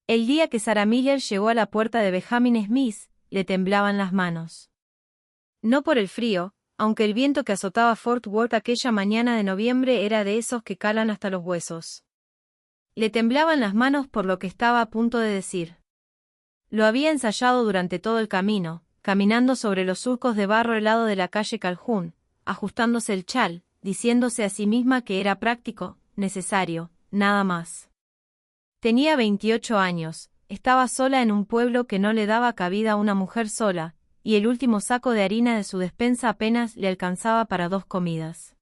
El día que Sarah Miller llegó a la puerta de Benjamin Smith, le temblaban las manos. No por el frío, aunque el viento que azotaba Fort Worth aquella mañana de noviembre era de esos que calan hasta los huesos. Le temblaban las manos por lo que estaba a punto de decir. Lo había ensayado durante todo el camino, caminando sobre los surcos de barro helado de la calle Calhoun, ajustándose el chal, diciéndose a sí misma que era práctico, necesario, nada más. Tenía 28 años, estaba sola en un pueblo que no le daba cabida a una mujer sola, y el último saco de harina de su despensa apenas le alcanzaba para 2 comidas.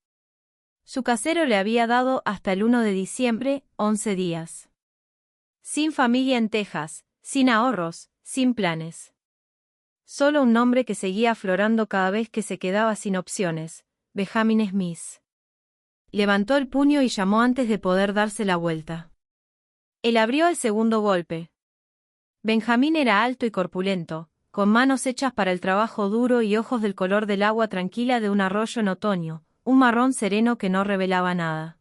Su casero le había dado hasta el 1 de diciembre, 11 días. Sin familia en Texas, sin ahorros, sin planes. Solo un nombre que seguía aflorando cada vez que se quedaba sin opciones, Benjamin Smith. Levantó el puño y llamó antes de poder darse la vuelta. Él abrió el segundo golpe. Benjamín era alto y corpulento, con manos hechas para el trabajo duro y ojos del color del agua tranquila de un arroyo en otoño, un marrón sereno que no revelaba nada.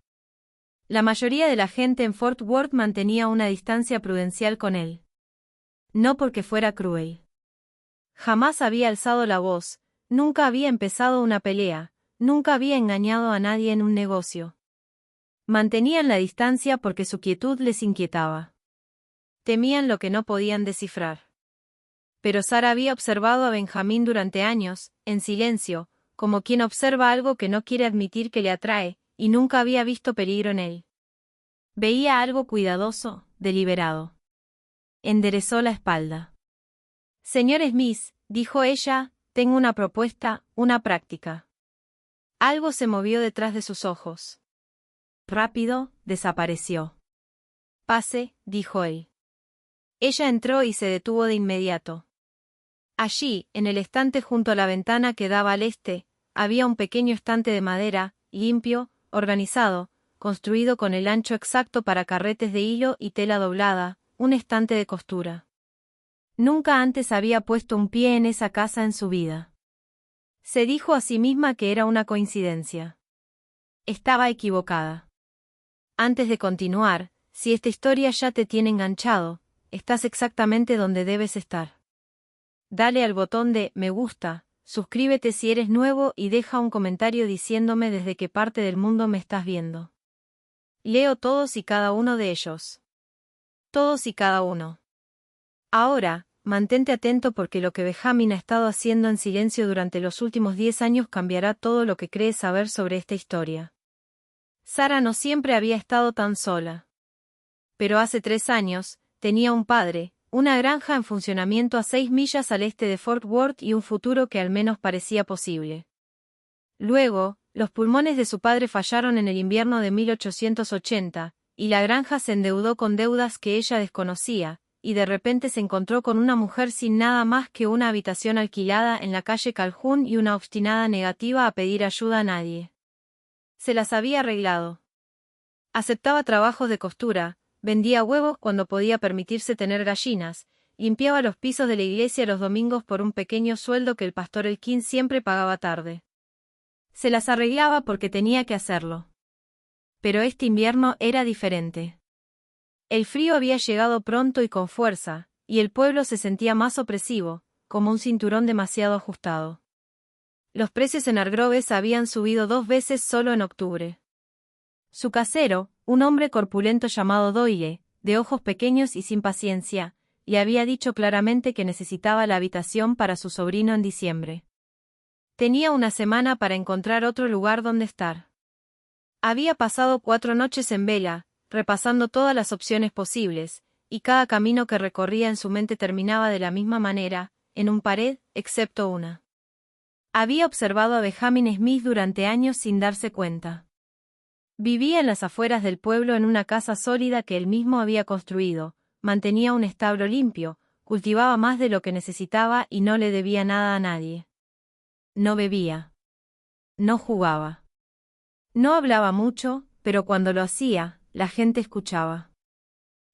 La mayoría de la gente en Fort Worth mantenía una distancia prudencial con él. No porque fuera cruel. Jamás había alzado la voz, nunca había empezado una pelea, nunca había engañado a nadie en un negocio. Mantenían la distancia porque su quietud les inquietaba. Temían lo que no podían descifrar. Pero Sarah había observado a Benjamín durante años, en silencio, como quien observa algo que no quiere admitir que le atrae, y nunca había visto peligro en él. Veía algo cuidadoso, deliberado. Enderezó la espalda. Señor Smith, dijo ella, tengo una propuesta, una práctica. Algo se movió detrás de sus ojos. Rápido, desapareció. Pase, dijo él. Ella entró y se detuvo de inmediato. Allí, en el estante junto a la ventana que daba al este, había un pequeño estante de madera, limpio, organizado, construido con el ancho exacto para carretes de hilo y tela doblada, un estante de costura. Nunca antes había puesto un pie en esa casa en su vida. Se dijo a sí misma que era una coincidencia. Estaba equivocada. Antes de continuar, si esta historia ya te tiene enganchado, estás exactamente donde debes estar. Dale al botón de me gusta, suscríbete si eres nuevo y deja un comentario diciéndome desde qué parte del mundo me estás viendo. Leo todos y cada uno de ellos. Todos y cada uno. Ahora, mantente atento porque lo que Benjamin ha estado haciendo en silencio durante los últimos 10 años cambiará todo lo que crees saber sobre esta historia. Sarah no siempre había estado tan sola. Pero hace 3 años, tenía un padre, una granja en funcionamiento a 6 millas al este de Fort Worth y un futuro que al menos parecía posible. Luego, los pulmones de su padre fallaron en el invierno de 1880, y la granja se endeudó con deudas que ella desconocía, y de repente se encontró con una mujer sin nada más que una habitación alquilada en la calle Calhoun y una obstinada negativa a pedir ayuda a nadie. Se las había arreglado. Aceptaba trabajos de costura, vendía huevos cuando podía permitirse tener gallinas, limpiaba los pisos de la iglesia los domingos por un pequeño sueldo que el pastor Elkin siempre pagaba tarde. Se las arreglaba porque tenía que hacerlo. Pero este invierno era diferente. El frío había llegado pronto y con fuerza, y el pueblo se sentía más opresivo, como un cinturón demasiado ajustado. Los precios en Argroves habían subido 2 veces solo en octubre. Su casero, un hombre corpulento llamado Doyle, de ojos pequeños y sin paciencia, le había dicho claramente que necesitaba la habitación para su sobrino en diciembre. Tenía una semana para encontrar otro lugar donde estar. Había pasado 4 noches en vela, repasando todas las opciones posibles, y cada camino que recorría en su mente terminaba de la misma manera, en un pared, excepto una. Había observado a Benjamin Smith durante años sin darse cuenta. Vivía en las afueras del pueblo en una casa sólida que él mismo había construido, mantenía un establo limpio, cultivaba más de lo que necesitaba y no le debía nada a nadie. No bebía. No jugaba. No hablaba mucho, pero cuando lo hacía, la gente escuchaba.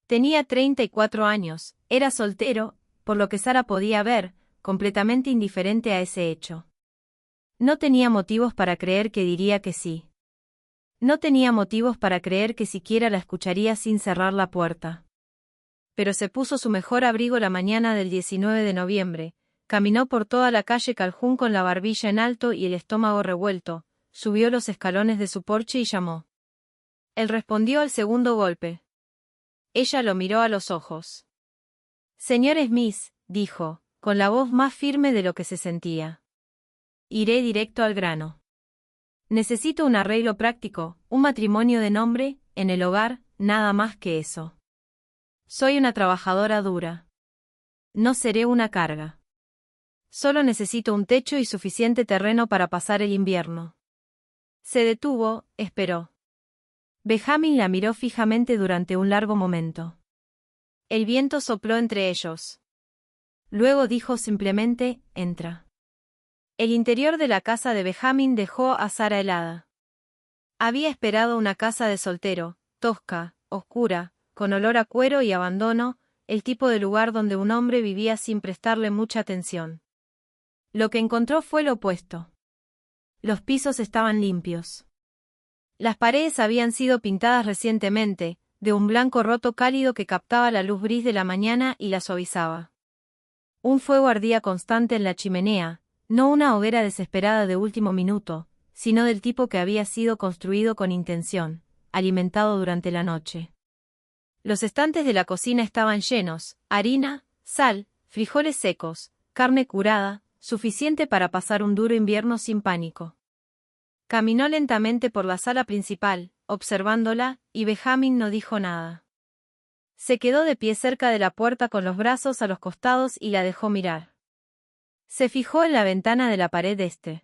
Tenía 34 años, era soltero, por lo que Sarah podía ver, completamente indiferente a ese hecho. No tenía motivos para creer que diría que sí. No tenía motivos para creer que siquiera la escucharía sin cerrar la puerta. pero se puso su mejor abrigo la mañana del 19 de noviembre, caminó por toda la calle Calhoun con la barbilla en alto y el estómago revuelto, subió los escalones de su porche y llamó. Él respondió al segundo golpe. Ella lo miró a los ojos. Señor Smith, dijo, con la voz más firme de lo que se sentía. Iré directo al grano. Necesito un arreglo práctico, un matrimonio de nombre, en el hogar, nada más que eso. Soy una trabajadora dura. No seré una carga. Solo necesito un techo y suficiente terreno para pasar el invierno. Se detuvo, esperó. Benjamin la miró fijamente durante un largo momento. El viento sopló entre ellos. Luego dijo simplemente, entra. El interior de la casa de Benjamin dejó a Sara helada. Había esperado una casa de soltero, tosca, oscura, con olor a cuero y abandono, el tipo de lugar donde un hombre vivía sin prestarle mucha atención. Lo que encontró fue lo opuesto. Los pisos estaban limpios. Las paredes habían sido pintadas recientemente, de un blanco roto cálido que captaba la luz gris de la mañana y la suavizaba. Un fuego ardía constante en la chimenea, no una hoguera desesperada de último minuto, sino del tipo que había sido construido con intención, alimentado durante la noche. Los estantes de la cocina estaban llenos, harina, sal, frijoles secos, carne curada, suficiente para pasar un duro invierno sin pánico. Caminó lentamente por la sala principal, observándola, y Benjamin no dijo nada. Se quedó de pie cerca de la puerta con los brazos a los costados y la dejó mirar. Se fijó en la ventana de la pared este.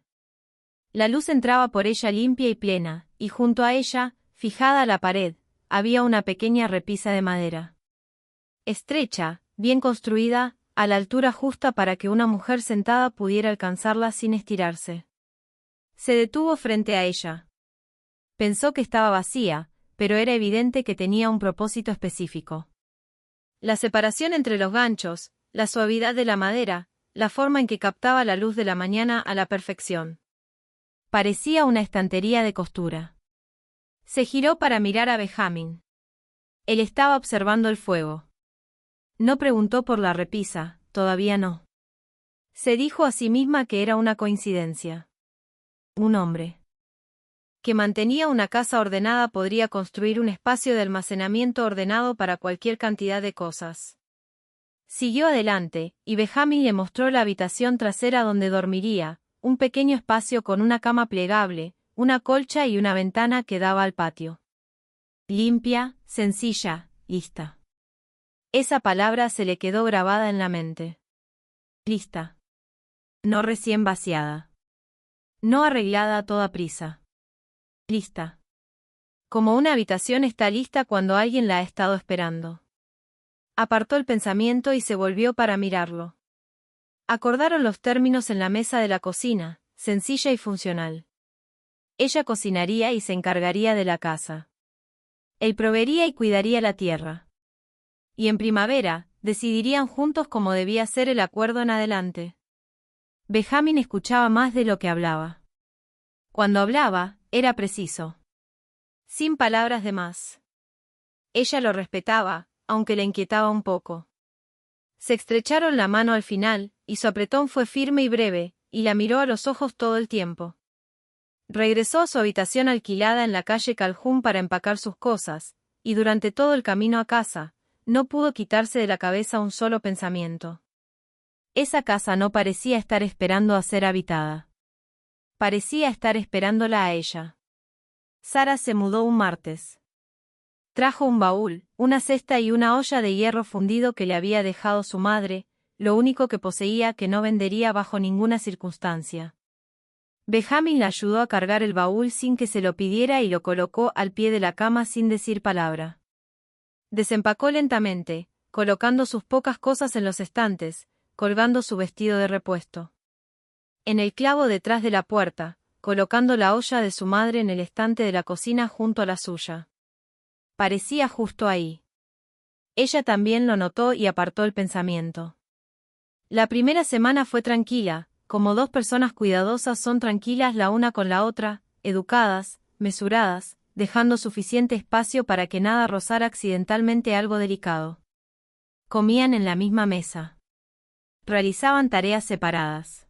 La luz entraba por ella limpia y plena, y junto a ella, fijada a la pared, había una pequeña repisa de madera. Estrecha, bien construida, a la altura justa para que una mujer sentada pudiera alcanzarla sin estirarse. Se detuvo frente a ella. Pensó que estaba vacía, pero era evidente que tenía un propósito específico. La separación entre los ganchos, la suavidad de la madera, la forma en que captaba la luz de la mañana a la perfección. Parecía una estantería de costura. Se giró para mirar a Benjamin. Él estaba observando el fuego. No preguntó por la repisa, todavía no. Se dijo a sí misma que era una coincidencia. Un hombre que mantenía una casa ordenada podría construir un espacio de almacenamiento ordenado para cualquier cantidad de cosas. Siguió adelante, y Benjamin le mostró la habitación trasera donde dormiría, un pequeño espacio con una cama plegable, una colcha y una ventana que daba al patio. Limpia, sencilla, lista. Esa palabra se le quedó grabada en la mente. Lista. No recién vaciada. No arreglada a toda prisa. Lista. Como una habitación está lista cuando alguien la ha estado esperando. Apartó el pensamiento y se volvió para mirarlo. Acordaron los términos en la mesa de la cocina, sencilla y funcional. Ella cocinaría y se encargaría de la casa. Él proveería y cuidaría la tierra. Y en primavera, decidirían juntos cómo debía ser el acuerdo en adelante. Benjamin escuchaba más de lo que hablaba. Cuando hablaba, era preciso. Sin palabras de más. Ella lo respetaba, aunque le inquietaba un poco. Se estrecharon la mano al final, y su apretón fue firme y breve, y la miró a los ojos todo el tiempo. Regresó a su habitación alquilada en la calle Calhoun para empacar sus cosas, y durante todo el camino a casa, no pudo quitarse de la cabeza un solo pensamiento. Esa casa no parecía estar esperando a ser habitada. Parecía estar esperándola a ella. Sara se mudó un martes. Trajo un baúl, una cesta y una olla de hierro fundido que le había dejado su madre, lo único que poseía que no vendería bajo ninguna circunstancia. Benjamin la ayudó a cargar el baúl sin que se lo pidiera y lo colocó al pie de la cama sin decir palabra. Desempacó lentamente, colocando sus pocas cosas en los estantes, colgando su vestido de repuesto. En el clavo detrás de la puerta, colocando la olla de su madre en el estante de la cocina junto a la suya. Parecía justo ahí. Ella también lo notó y apartó el pensamiento. La primera semana fue tranquila, como dos personas cuidadosas son tranquilas la una con la otra, educadas, mesuradas, dejando suficiente espacio para que nada rozara accidentalmente algo delicado. Comían en la misma mesa. Realizaban tareas separadas.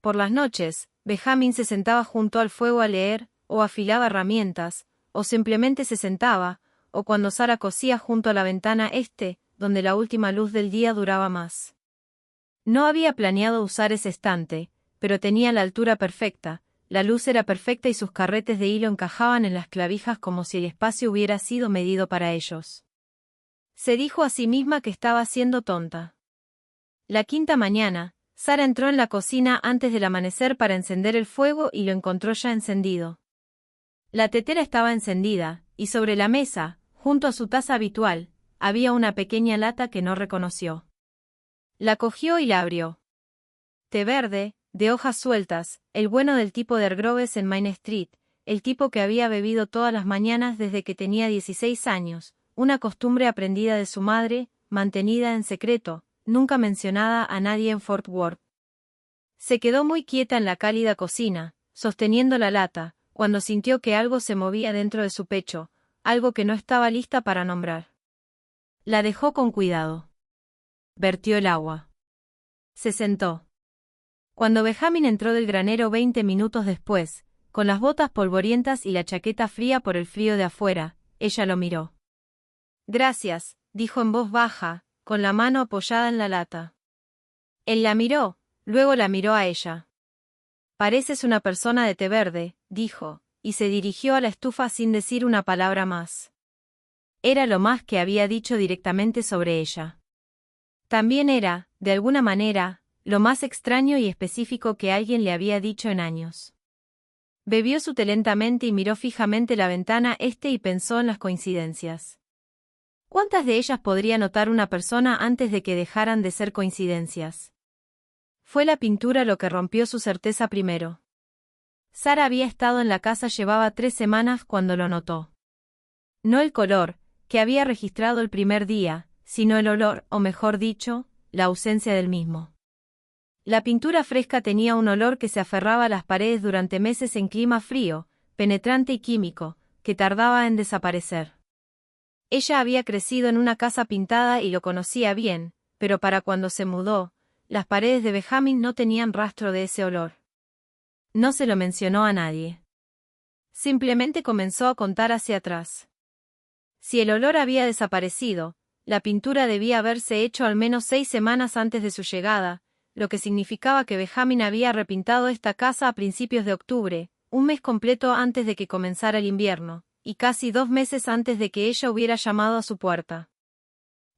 Por las noches, Benjamin se sentaba junto al fuego a leer, o afilaba herramientas, o simplemente se sentaba, o cuando Sara cosía junto a la ventana donde la última luz del día duraba más. No había planeado usar ese estante, pero tenía la altura perfecta, la luz era perfecta y sus carretes de hilo encajaban en las clavijas como si el espacio hubiera sido medido para ellos. Se dijo a sí misma que estaba siendo tonta. La quinta mañana, Sara entró en la cocina antes del amanecer para encender el fuego y lo encontró ya encendido. La tetera estaba encendida, y sobre la mesa, junto a su taza habitual, había una pequeña lata que no reconoció. La cogió y la abrió. Té verde, de hojas sueltas, el bueno del tipo de Groves en Main Street, el tipo que había bebido todas las mañanas desde que tenía 16 años, una costumbre aprendida de su madre, mantenida en secreto, nunca mencionada a nadie en Fort Worth. Se quedó muy quieta en la cálida cocina, sosteniendo la lata, cuando sintió que algo se movía dentro de su pecho, algo que no estaba lista para nombrar. La dejó con cuidado. Vertió el agua. Se sentó. Cuando Benjamin entró del granero 20 minutos después, con las botas polvorientas y la chaqueta fría por el frío de afuera, ella lo miró. Gracias, dijo en voz baja, con la mano apoyada en la lata. Él la miró, luego la miró a ella. Pareces una persona de té verde, dijo, y se dirigió a la estufa sin decir una palabra más. Era lo más que había dicho directamente sobre ella. También era, de alguna manera, lo más extraño y específico que alguien le había dicho en años. Bebió su té lentamente y miró fijamente la ventana y pensó en las coincidencias. ¿Cuántas de ellas podría notar una persona antes de que dejaran de ser coincidencias? Fue la pintura lo que rompió su certeza primero. Sara había estado en la casa llevaba 3 semanas cuando lo notó. No el color, que había registrado el primer día, sino el olor, o mejor dicho, la ausencia del mismo. La pintura fresca tenía un olor que se aferraba a las paredes durante meses en clima frío, penetrante y químico, que tardaba en desaparecer. Ella había crecido en una casa pintada y lo conocía bien, pero para cuando se mudó, las paredes de Benjamin no tenían rastro de ese olor. No se lo mencionó a nadie. Simplemente comenzó a contar hacia atrás. Si el olor había desaparecido, la pintura debía haberse hecho al menos 6 semanas antes de su llegada, lo que significaba que Benjamin había repintado esta casa a principios de octubre, un mes completo antes de que comenzara el invierno, y casi 2 meses antes de que ella hubiera llamado a su puerta.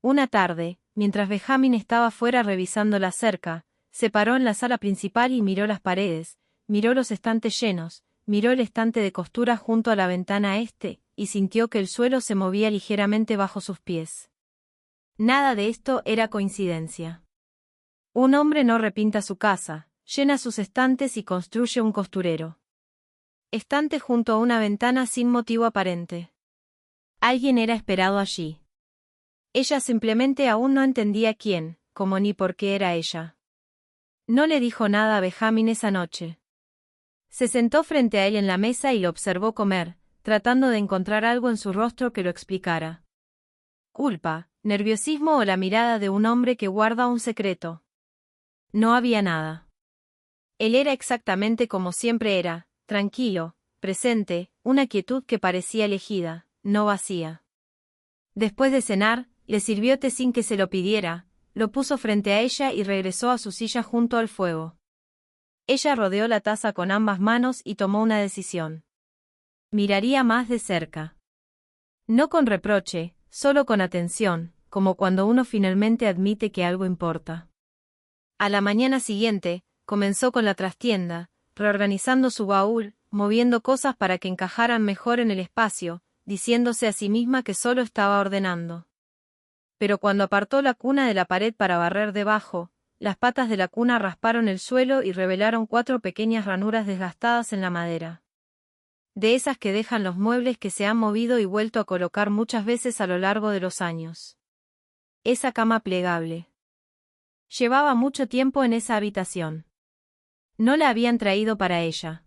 Una tarde, mientras Benjamin estaba fuera revisando la cerca, se paró en la sala principal y miró las paredes, miró los estantes llenos, miró el estante de costura junto a la ventana y sintió que el suelo se movía ligeramente bajo sus pies. Nada de esto era coincidencia. Un hombre no repinta su casa, llena sus estantes y construye un costurero. Estante junto a una ventana sin motivo aparente. Alguien era esperado allí. Ella simplemente aún no entendía quién, cómo ni por qué era ella. No le dijo nada a Benjamin esa noche. Se sentó frente a él en la mesa y lo observó comer, tratando de encontrar algo en su rostro que lo explicara. Culpa, nerviosismo o la mirada de un hombre que guarda un secreto. No había nada. Él era exactamente como siempre era, tranquilo, presente, una quietud que parecía elegida, no vacía. Después de cenar, le sirvió té sin que se lo pidiera, lo puso frente a ella y regresó a su silla junto al fuego. Ella rodeó la taza con ambas manos y tomó una decisión. Miraría más de cerca. No con reproche, solo con atención, como cuando uno finalmente admite que algo importa. A la mañana siguiente, comenzó con la trastienda, reorganizando su baúl, moviendo cosas para que encajaran mejor en el espacio, diciéndose a sí misma que solo estaba ordenando. Pero cuando apartó la cuna de la pared para barrer debajo, las patas de la cuna rasparon el suelo y revelaron 4 pequeñas ranuras desgastadas en la madera. De esas que dejan los muebles que se han movido y vuelto a colocar muchas veces a lo largo de los años. Esa cama plegable. Llevaba mucho tiempo en esa habitación. No la habían traído para ella.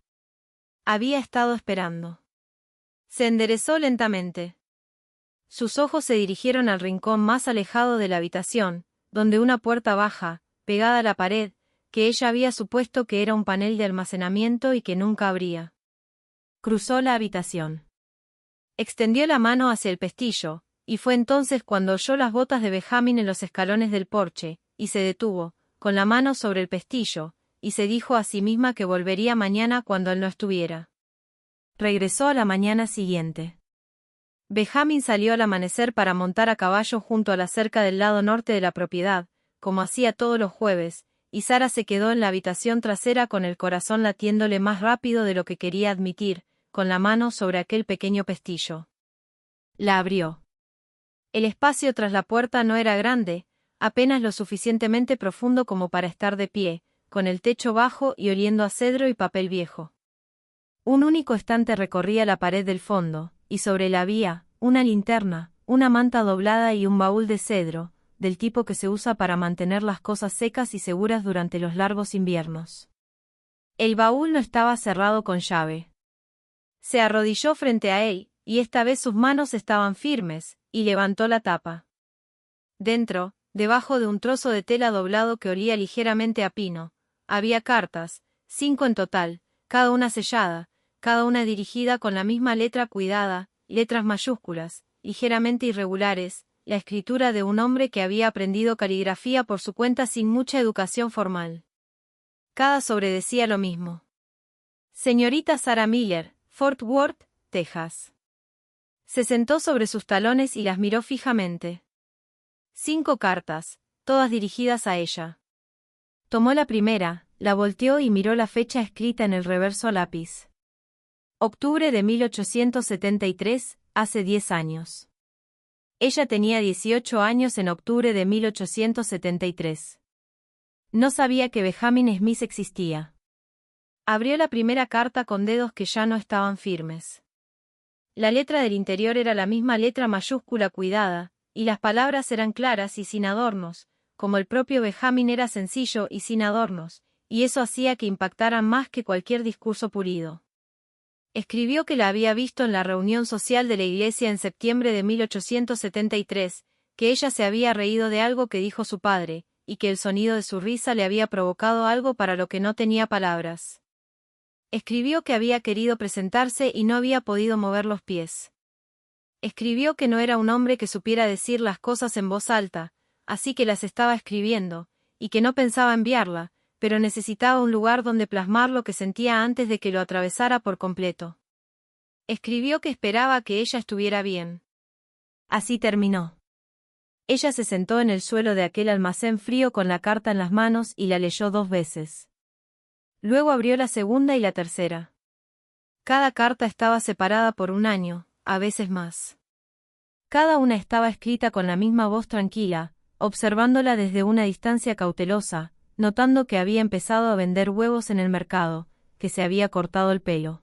Había estado esperando. Se enderezó lentamente. Sus ojos se dirigieron al rincón más alejado de la habitación, donde una puerta baja, pegada a la pared, que ella había supuesto que era un panel de almacenamiento y que nunca abría. Cruzó la habitación. Extendió la mano hacia el pestillo, y fue entonces cuando oyó las botas de Benjamin en los escalones del porche, y se detuvo, con la mano sobre el pestillo, y se dijo a sí misma que volvería mañana cuando él no estuviera. Regresó a la mañana siguiente. Benjamin salió al amanecer para montar a caballo junto a la cerca del lado norte de la propiedad, como hacía todos los jueves, y Sara se quedó en la habitación trasera con el corazón latiéndole más rápido de lo que quería admitir, con la mano sobre aquel pequeño pestillo. La abrió. El espacio tras la puerta no era grande, apenas lo suficientemente profundo como para estar de pie, con el techo bajo y oliendo a cedro y papel viejo. Un único estante recorría la pared del fondo, y sobre él había una linterna, una manta doblada y un baúl de cedro, del tipo que se usa para mantener las cosas secas y seguras durante los largos inviernos. El baúl no estaba cerrado con llave. Se arrodilló frente a él, y esta vez sus manos estaban firmes, y levantó la tapa. Dentro, debajo de un trozo de tela doblado que olía ligeramente a pino, había cartas, 5 en total, cada una sellada, cada una dirigida con la misma letra cuidada, letras mayúsculas, ligeramente irregulares, la escritura de un hombre que había aprendido caligrafía por su cuenta sin mucha educación formal. Cada sobre decía lo mismo. Señorita Sarah Miller, Fort Worth, Texas. Se sentó sobre sus talones y las miró fijamente. 5 cartas, todas dirigidas a ella. Tomó la primera, la volteó y miró la fecha escrita en el reverso a lápiz. Octubre de 1873, hace 10 años. Ella tenía 18 años en octubre de 1873. No sabía que Benjamin Smith existía. Abrió la primera carta con dedos que ya no estaban firmes. La letra del interior era la misma letra mayúscula cuidada, y las palabras eran claras y sin adornos, como el propio Benjamin era sencillo y sin adornos, y eso hacía que impactaran más que cualquier discurso pulido. Escribió que la había visto en la reunión social de la iglesia en septiembre de 1873, que ella se había reído de algo que dijo su padre, y que el sonido de su risa le había provocado algo para lo que no tenía palabras. Escribió que había querido presentarse y no había podido mover los pies. Escribió que no era un hombre que supiera decir las cosas en voz alta, así que las estaba escribiendo, y que no pensaba enviarla, pero necesitaba un lugar donde plasmar lo que sentía antes de que lo atravesara por completo. Escribió que esperaba que ella estuviera bien. Así terminó. Ella se sentó en el suelo de aquel almacén frío con la carta en las manos y la leyó 2 veces. Luego abrió la segunda y la tercera. Cada carta estaba separada por un año, a veces más. Cada una estaba escrita con la misma voz tranquila, observándola desde una distancia cautelosa, notando que había empezado a vender huevos en el mercado, que se había cortado el pelo.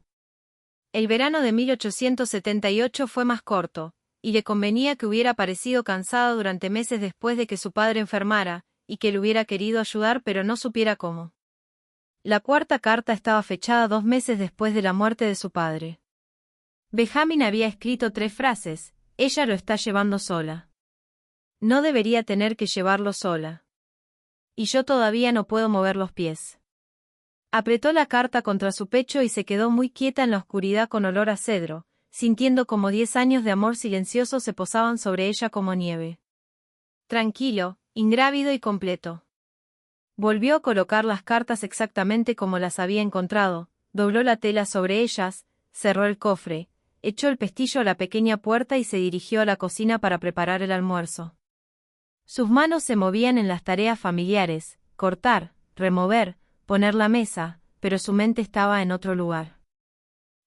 El verano de 1878 fue más corto, y le convenía que hubiera parecido cansada durante meses después de que su padre enfermara, y que le hubiera querido ayudar pero no supiera cómo. La cuarta carta estaba fechada 2 meses después de la muerte de su padre. Benjamin había escrito 3 frases: ella lo está llevando sola. No debería tener que llevarlo sola. Y yo todavía no puedo mover los pies. Apretó la carta contra su pecho y se quedó muy quieta en la oscuridad con olor a cedro, sintiendo como 10 años de amor silencioso se posaban sobre ella como nieve. Tranquilo, ingrávido y completo. Volvió a colocar las cartas exactamente como las había encontrado, dobló la tela sobre ellas, cerró el cofre, echó el pestillo a la pequeña puerta y se dirigió a la cocina para preparar el almuerzo. Sus manos se movían en las tareas familiares, cortar, remover, poner la mesa, pero su mente estaba en otro lugar.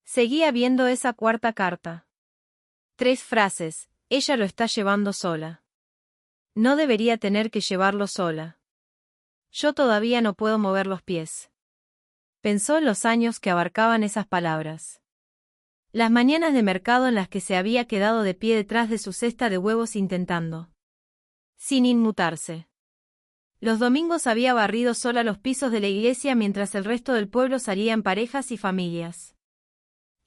Seguía viendo esa cuarta carta. 3 frases: ella lo está llevando sola. No debería tener que llevarlo sola. Yo todavía no puedo mover los pies. Pensó en los años que abarcaban esas palabras. Las mañanas de mercado en las que se había quedado de pie detrás de su cesta de huevos intentando, sin inmutarse. Los domingos había barrido sola los pisos de la iglesia mientras el resto del pueblo salía en parejas y familias.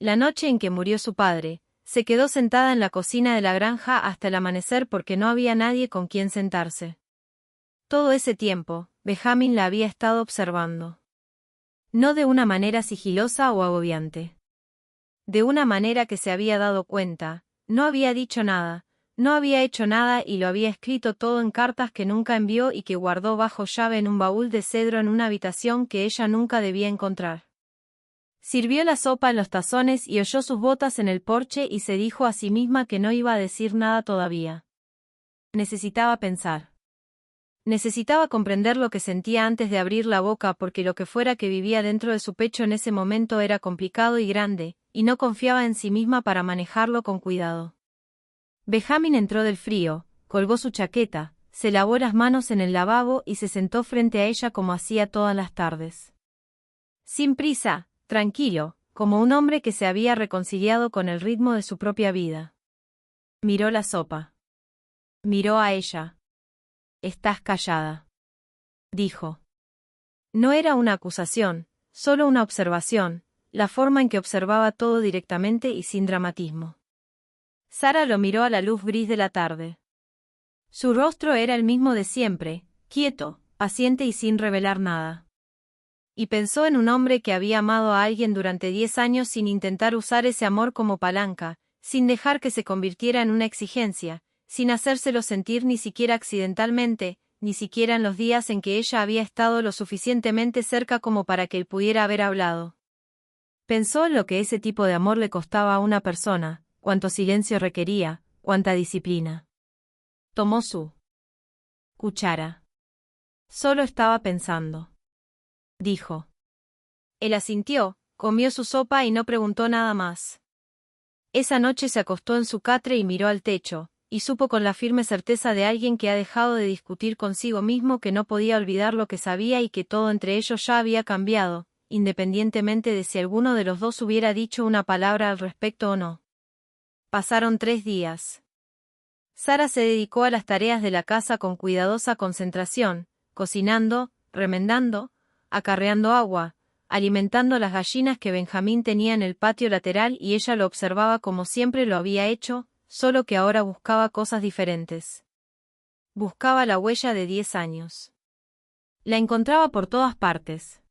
La noche en que murió su padre, Se quedó sentada en la cocina de la granja hasta el amanecer porque no había nadie con quien sentarse. Todo ese tiempo, Benjamin la había estado observando. No de una manera sigilosa o agobiante. De una manera que se había dado cuenta, no había dicho nada, no había hecho nada y lo había escrito todo en cartas que nunca envió y que guardó bajo llave en un baúl de cedro en una habitación que ella nunca debía encontrar. Sirvió la sopa en los tazones y oyó sus botas en el porche y se dijo a sí misma que no iba a decir nada todavía. Necesitaba pensar. Necesitaba comprender lo que sentía antes de abrir la boca porque lo que fuera que vivía dentro de su pecho en ese momento era complicado y grande, y no confiaba en sí misma para manejarlo con cuidado. Benjamin entró del frío, colgó su chaqueta, se lavó las manos en el lavabo y se sentó frente a ella como hacía todas las tardes. Sin prisa, tranquilo, como un hombre que se había reconciliado con el ritmo de su propia vida. Miró la sopa. Miró a ella. «Estás callada», dijo. No era una acusación, solo una observación, la forma en que observaba todo directamente y sin dramatismo. Sara lo miró a la luz gris de la tarde. Su rostro era el mismo de siempre, quieto, paciente y sin revelar nada. Y pensó en un hombre que había amado a alguien durante 10 años sin intentar usar ese amor como palanca, sin dejar que se convirtiera en una exigencia, sin hacérselo sentir ni siquiera accidentalmente, ni siquiera en los días en que ella había estado lo suficientemente cerca como para que él pudiera haber hablado. Pensó en lo que ese tipo de amor le costaba a una persona, cuánto silencio requería, cuánta disciplina. Tomó su cuchara. Solo estaba pensando, dijo. Él asintió, comió su sopa y no preguntó nada más. Esa noche se acostó en su catre y miró al techo, y supo con la firme certeza de alguien que ha dejado de discutir consigo mismo que no podía olvidar lo que sabía y que todo entre ellos ya había cambiado, independientemente de si alguno de los dos hubiera dicho una palabra al respecto o no. Pasaron 3 días. Sara se dedicó a las tareas de la casa con cuidadosa concentración, cocinando, remendando, acarreando agua, alimentando las gallinas que Benjamín tenía en el patio lateral y ella lo observaba como siempre lo había hecho, solo que ahora buscaba cosas diferentes. Buscaba la huella de 10 años. La encontraba por todas partes.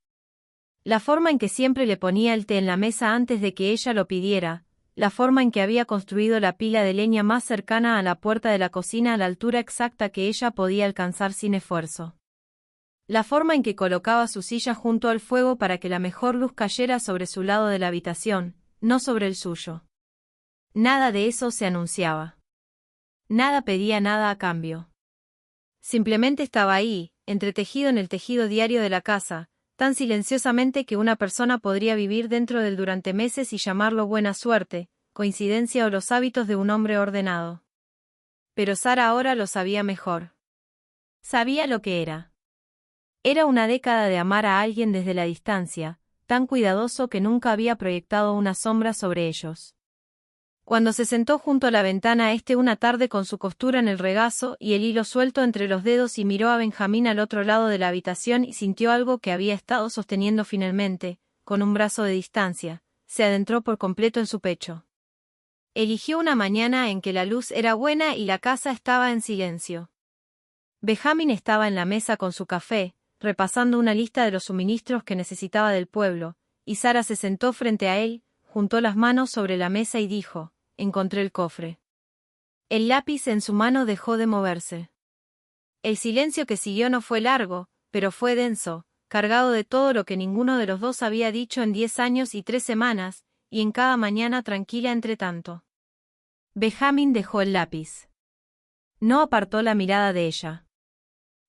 La forma en que siempre le ponía el té en la mesa antes de que ella lo pidiera, la forma en que había construido la pila de leña más cercana a la puerta de la cocina a la altura exacta que ella podía alcanzar sin esfuerzo. La forma en que colocaba su silla junto al fuego para que la mejor luz cayera sobre su lado de la habitación, no sobre el suyo. Nada de eso se anunciaba. Nada pedía nada a cambio. Simplemente estaba ahí, entretejido en el tejido diario de la casa, tan silenciosamente que una persona podría vivir dentro del durante meses y llamarlo buena suerte, coincidencia o los hábitos de un hombre ordenado. Pero Sara ahora lo sabía mejor. Sabía lo que era. Era una década de amar a alguien desde la distancia, tan cuidadoso que nunca había proyectado una sombra sobre ellos. Cuando se sentó junto a la ventana una tarde con su costura en el regazo y el hilo suelto entre los dedos y miró a Benjamín al otro lado de la habitación y sintió algo que había estado sosteniendo finalmente, con un brazo de distancia, se adentró por completo en su pecho. Eligió una mañana en que la luz era buena y la casa estaba en silencio. Benjamín estaba en la mesa con su café, repasando una lista de los suministros que necesitaba del pueblo, y Sara se sentó frente a él, juntó las manos sobre la mesa y dijo: «Encontré el cofre». El lápiz en su mano dejó de moverse. El silencio que siguió no fue largo, pero fue denso, cargado de todo lo que ninguno de los dos había dicho en 10 años y 3 semanas, y en cada mañana tranquila entre tanto. Benjamín dejó el lápiz. No apartó la mirada de ella.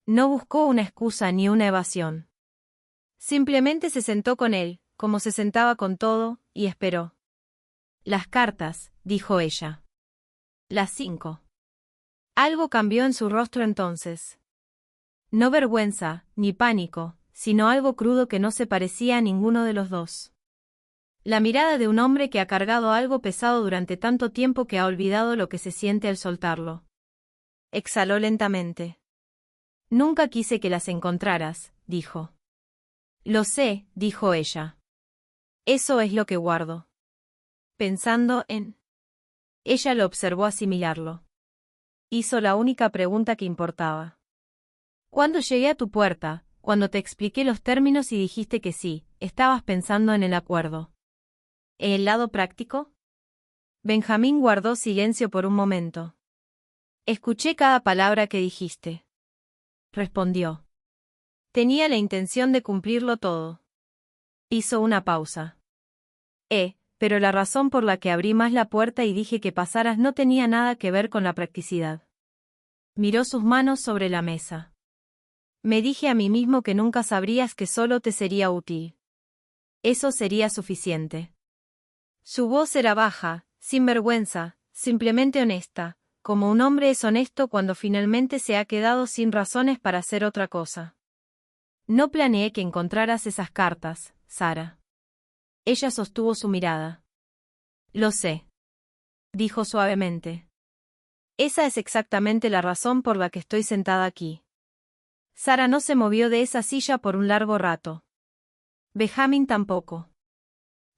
No buscó una excusa ni una evasión. Simplemente se sentó con él, como se sentaba con todo, y esperó. «Las cartas», dijo ella. «Las 5». Algo cambió en su rostro entonces. No vergüenza, ni pánico, sino algo crudo que no se parecía a ninguno de los dos. La mirada de un hombre que ha cargado algo pesado durante tanto tiempo que ha olvidado lo que se siente al soltarlo. Exhaló lentamente. «Nunca quise que las encontraras», dijo. «Lo sé», dijo ella. «Eso es lo que guardo». Pensando en Ella lo observó asimilarlo. Hizo la única pregunta que importaba. Cuando llegué a tu puerta, cuando te expliqué los términos y dijiste que sí, estabas pensando en el acuerdo. ¿En el lado práctico? Benjamín guardó silencio por un momento. Escuché cada palabra que dijiste. Respondió. Tenía la intención de cumplirlo todo. Hizo una pausa. Pero la razón por la que abrí más la puerta y dije que pasaras no tenía nada que ver con la practicidad. Miró sus manos sobre la mesa. Me dije a mí mismo que nunca sabrías que solo te sería útil. Eso sería suficiente. Su voz era baja, sin vergüenza, simplemente honesta, como un hombre es honesto cuando finalmente se ha quedado sin razones para hacer otra cosa. No planeé que encontraras esas cartas, Sara. Ella sostuvo su mirada. Lo sé. Dijo suavemente. Esa es exactamente la razón por la que estoy sentada aquí. Sara no se movió de esa silla por un largo rato. Benjamín tampoco.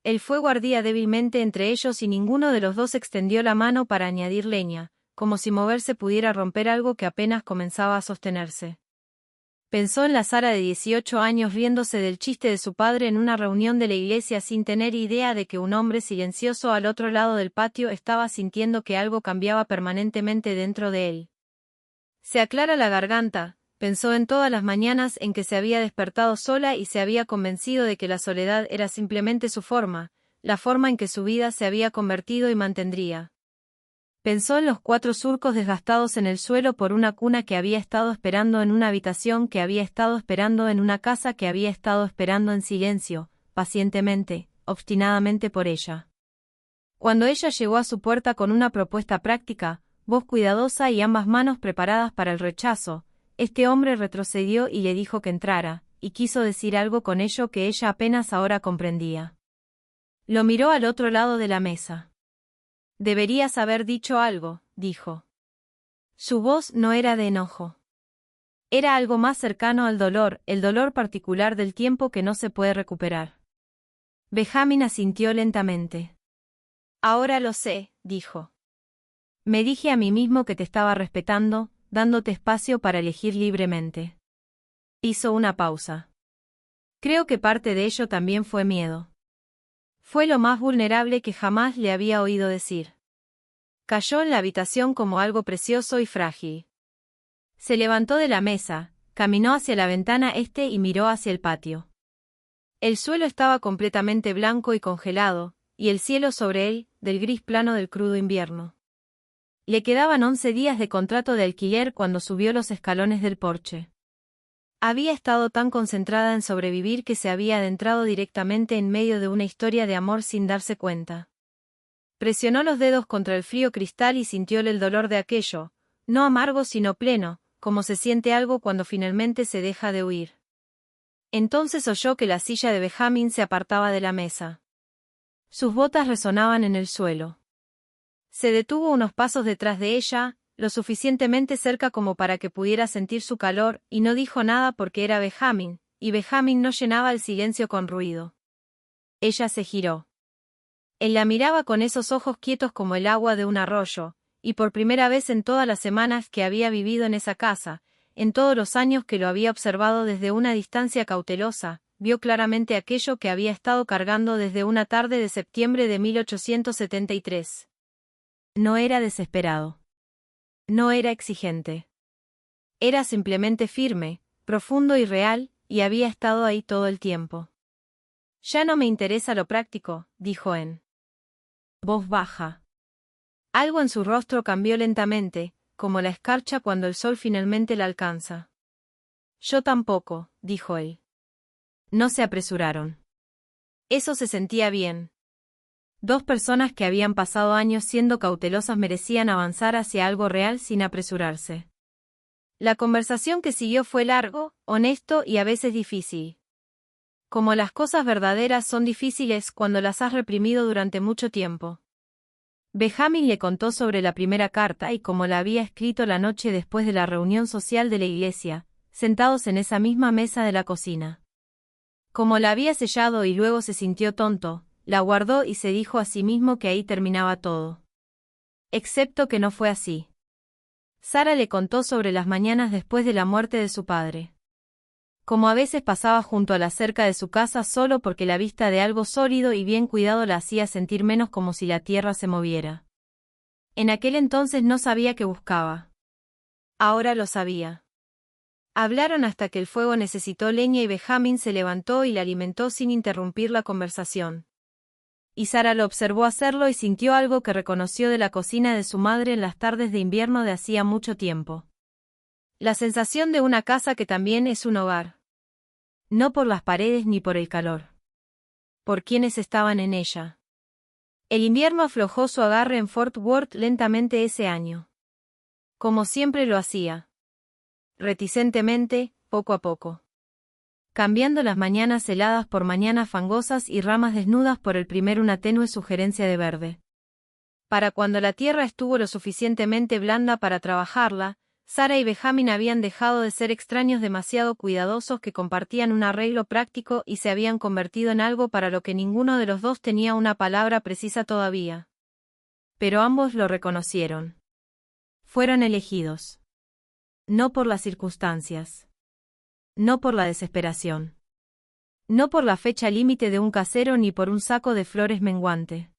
El fuego ardía débilmente entre ellos y ninguno de los dos extendió la mano para añadir leña, como si moverse pudiera romper algo que apenas comenzaba a sostenerse. Pensó en la Sara de 18 años riéndose del chiste de su padre en una reunión de la iglesia sin tener idea de que un hombre silencioso al otro lado del patio estaba sintiendo que algo cambiaba permanentemente dentro de él. Se aclara la garganta, pensó en todas las mañanas en que se había despertado sola y se había convencido de que la soledad era simplemente su forma, la forma en que su vida se había convertido y mantendría. Pensó en los 4 surcos desgastados en el suelo por una cuna que había estado esperando en una habitación que había estado esperando en una casa que había estado esperando en silencio, pacientemente, obstinadamente por ella. Cuando ella llegó a su puerta con una propuesta práctica, voz cuidadosa y ambas manos preparadas para el rechazo, este hombre retrocedió y le dijo que entrara, y quiso decir algo con ello que ella apenas ahora comprendía. Lo miró al otro lado de la mesa. Deberías haber dicho algo, dijo. Su voz no era de enojo. Era algo más cercano al dolor, el dolor particular del tiempo que no se puede recuperar. Benjamín asintió lentamente. Ahora lo sé, dijo. Me dije a mí mismo que te estaba respetando, dándote espacio para elegir libremente. Hizo una pausa. Creo que parte de ello también fue miedo. Fue lo más vulnerable que jamás le había oído decir. Cayó en la habitación como algo precioso y frágil. Se levantó de la mesa, caminó hacia la ventana este y miró hacia el patio. El suelo estaba completamente blanco y congelado, y el cielo sobre él, del gris plano del crudo invierno. Le quedaban 11 días de contrato de alquiler cuando subió los escalones del porche. Había estado tan concentrada en sobrevivir que se había adentrado directamente en medio de una historia de amor sin darse cuenta. Presionó los dedos contra el frío cristal y sintióle el dolor de aquello, no amargo sino pleno, como se siente algo cuando finalmente se deja de huir. Entonces oyó que la silla de Benjamín se apartaba de la mesa. Sus botas resonaban en el suelo. Se detuvo unos pasos detrás de ella, lo suficientemente cerca como para que pudiera sentir su calor, y no dijo nada porque era Benjamín, y Benjamín no llenaba el silencio con ruido. Ella se giró. Él la miraba con esos ojos quietos como el agua de un arroyo, y por primera vez en todas las semanas que había vivido en esa casa, en todos los años que lo había observado desde una distancia cautelosa, vio claramente aquello que había estado cargando desde una tarde de septiembre de 1873. No era desesperado. No era exigente. Era simplemente firme, profundo y real, y había estado ahí todo el tiempo. Ya no me interesa lo práctico, dijo en voz baja. Algo en su rostro cambió lentamente, como la escarcha cuando el sol finalmente la alcanza. Yo tampoco, dijo él. No se apresuraron. Eso se sentía bien. 2 personas que habían pasado años siendo cautelosas merecían avanzar hacia algo real sin apresurarse. La conversación que siguió fue largo, honesto y a veces difícil. Como las cosas verdaderas son difíciles cuando las has reprimido durante mucho tiempo. Benjamín le contó sobre la primera carta y cómo la había escrito la noche después de la reunión social de la iglesia, sentados en esa misma mesa de la cocina. Como la había sellado y luego se sintió tonto, la guardó y se dijo a sí mismo que ahí terminaba todo. Excepto que no fue así. Sara le contó sobre las mañanas después de la muerte de su padre. Como a veces pasaba junto a la cerca de su casa solo porque la vista de algo sólido y bien cuidado la hacía sentir menos como si la tierra se moviera. En aquel entonces no sabía qué buscaba. Ahora lo sabía. Hablaron hasta que el fuego necesitó leña y Benjamin se levantó y la alimentó sin interrumpir la conversación. Y Sara lo observó hacerlo y sintió algo que reconoció de la cocina de su madre en las tardes de invierno de hacía mucho tiempo. La sensación de una casa que también es un hogar. No por las paredes ni por el calor. Por quienes estaban en ella. El invierno aflojó su agarre en Fort Worth lentamente ese año. Como siempre lo hacía. Reticentemente, poco a poco. Cambiando las mañanas heladas por mañanas fangosas y ramas desnudas por el primer una tenue sugerencia de verde. Para cuando la tierra estuvo lo suficientemente blanda para trabajarla, Sara y Benjamin habían dejado de ser extraños demasiado cuidadosos que compartían un arreglo práctico y se habían convertido en algo para lo que ninguno de los dos tenía una palabra precisa todavía. Pero ambos lo reconocieron. Fueron elegidos. No por las circunstancias. No por la desesperación. No por la fecha límite de un casero ni por un saco de flores menguante.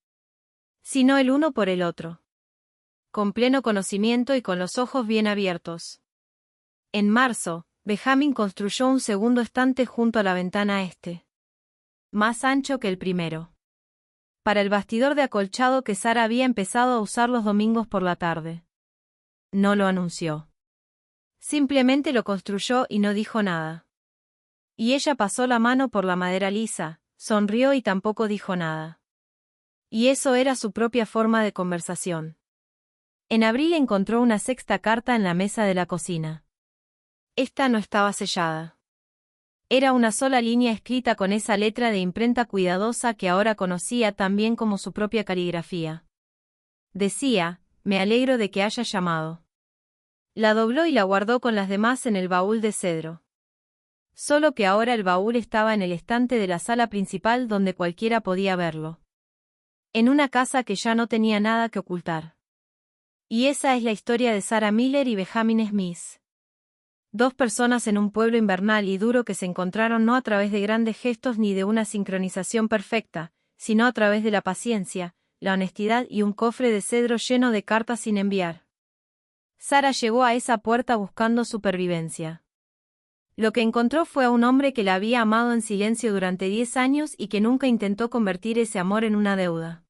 Sino el uno por el otro. Con pleno conocimiento y con los ojos bien abiertos. En marzo, Benjamin construyó un segundo estante junto a la ventana este. Más ancho que el primero. Para el bastidor de acolchado que Sara había empezado a usar los domingos por la tarde. No lo anunció. Simplemente lo construyó y no dijo nada. Y ella pasó la mano por la madera lisa, sonrió y tampoco dijo nada. Y eso era su propia forma de conversación. En abril encontró una sexta carta en la mesa de la cocina. Esta no estaba sellada. Era una sola línea escrita con esa letra de imprenta cuidadosa que ahora conocía tan bien como su propia caligrafía. Decía, me alegro de que hayas llamado. La dobló y la guardó con las demás en el baúl de cedro. Solo que ahora el baúl estaba en el estante de la sala principal donde cualquiera podía verlo. En una casa que ya no tenía nada que ocultar. Y esa es la historia de Sarah Miller y Benjamin Smith. Dos personas en un pueblo invernal y duro que se encontraron no a través de grandes gestos ni de una sincronización perfecta, sino a través de la paciencia, la honestidad y un cofre de cedro lleno de cartas sin enviar. Sara llegó a esa puerta buscando supervivencia. Lo que encontró fue a un hombre que la había amado en silencio durante 10 años y que nunca intentó convertir ese amor en una deuda.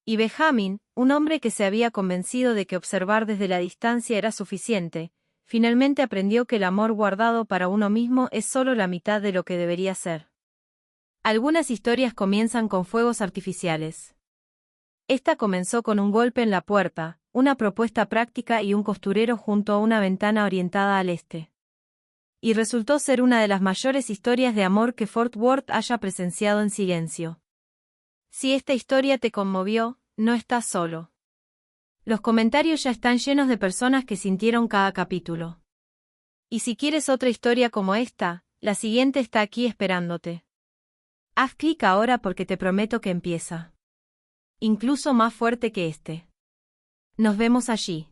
Y Benjamin, un hombre que se había convencido de que observar desde la distancia era suficiente, finalmente aprendió que el amor guardado para uno mismo es solo la mitad de lo que debería ser. Algunas historias comienzan con fuegos artificiales. Esta comenzó con un golpe en la puerta, una propuesta práctica y un costurero junto a una ventana orientada al este. Y resultó ser una de las mayores historias de amor que Fort Worth haya presenciado en silencio. Si esta historia te conmovió, no estás solo. Los comentarios ya están llenos de personas que sintieron cada capítulo. Y si quieres otra historia como esta, la siguiente está aquí esperándote. Haz clic ahora porque te prometo que empieza. Incluso más fuerte que este. Nos vemos allí.